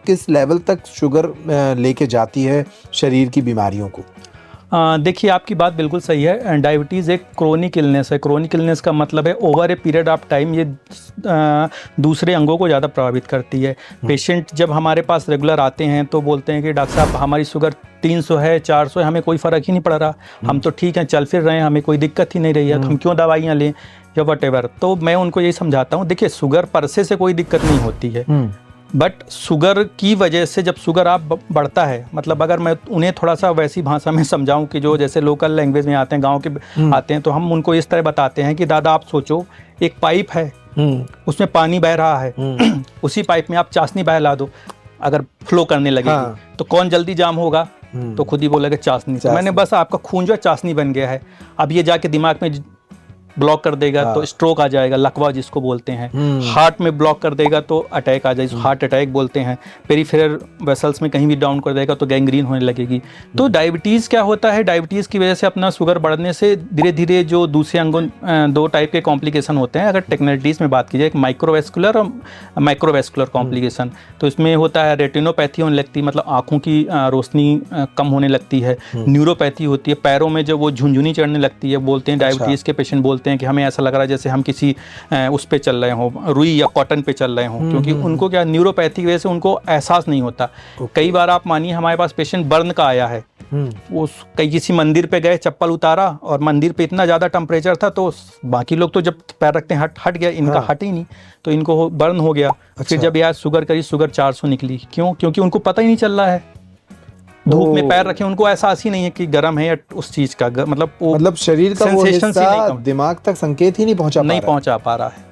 किस लेवल तक शुगर लेके जाती है शरीर की बीमारियों को? देखिए, आपकी बात बिल्कुल सही है। डायबिटीज़ एक क्रोनिक इलनेस है। क्रोनिक इलनेस का मतलब है over a period of time ये दूसरे अंगों को ज़्यादा प्रभावित करती है। पेशेंट जब हमारे पास रेगुलर आते हैं तो बोलते हैं कि डॉक्टर साहब हमारी शुगर 300 है, 400 है, हमें कोई फ़र्क ही नहीं पड़ रहा, हम तो ठीक हैं, चल फिर रहे हैं, हमें कोई दिक्कत ही नहीं रही है, हम क्यों दवाइयाँ लें या वटेवर। तो मैं उनको यही समझाता हूँ, देखिए शुगर पर से कोई दिक्कत नहीं होती है, बट शुगर की वजह से जब शुगर आप बढ़ता है, मतलब अगर मैं उन्हें थोड़ा सा वैसी भाषा में समझाऊं कि जो जैसे लोकल लैंग्वेज में आते हैं, गांव के आते हैं, तो हम उनको इस तरह बताते हैं कि दादा आप सोचो एक पाइप है, उसमें पानी बह रहा है, उसी पाइप में आप चाशनी बहला दो, अगर फ्लो करने लगेगी तो कौन जल्दी जाम होगा? तो खुद ही बोलेगा चाशनी। तो मैंने बस आपका खून जो है चाशनी बन गया है, अब ये जाके दिमाग में ब्लॉक कर देगा तो स्ट्रोक आ जाएगा, लकवा जिसको बोलते हैं। हार्ट में ब्लॉक कर देगा तो अटैक आ जाएगा, हार्ट अटैक बोलते हैं। पेरिफेरल वेसल्स में कहीं भी डाउन कर देगा तो गैंग्रीन होने लगेगी। तो डायबिटीज़ क्या होता है, डायबिटीज़ की वजह से अपना शुगर बढ़ने से धीरे धीरे जो दूसरे अंगों दो टाइप के कॉम्प्लिकेशन होते हैं। अगर टेक्नोलॉजीज में बात की जाए, एक माइक्रोवेस्कुलर और माइक्रोवेस्कुलर कॉम्प्लिकेशन, तो इसमें होता है रेटिनोपैथी होने लगती है, मतलब आँखों की रोशनी कम होने लगती है। न्यूरोपैथी होती है, पैरों में जब वो झुनझुनी चढ़ने लगती है, बोलते हैं डायबिटीज़ के पेशेंट बोलते हैं कि हमें ऐसा लग रहा है जैसे हम किसी उस पे चल रहे हों, रुई या कॉटन पे चल रहे हों, क्योंकि उनको क्या न्यूरोपैथी की वजह से उनको एहसास नहीं होता। कई बार आप मानिए हमारे पास पेशेंट बर्न का आया है, वो कहीं किसी मंदिर पे गए, चप्पल उतारा और मंदिर पे इतना ज़्यादा टेम्परेचर था तो बाकी लोग तो जब पैर रखते हैं हट गया, इनका हट ही नहीं, तो इनको बर्न हो गया। फिर जब यार शुगर करी, शुगर 400 निकली। क्यों? क्योंकि उनको पता ही नहीं चल रहा है, धूप में पैर रखे, उनको एहसास ही नहीं है कि गर्म है या उस चीज का, मतलब शरीर का वो हिस्सा दिमाग तक संकेत ही नहीं पहुंचा पा रहा है।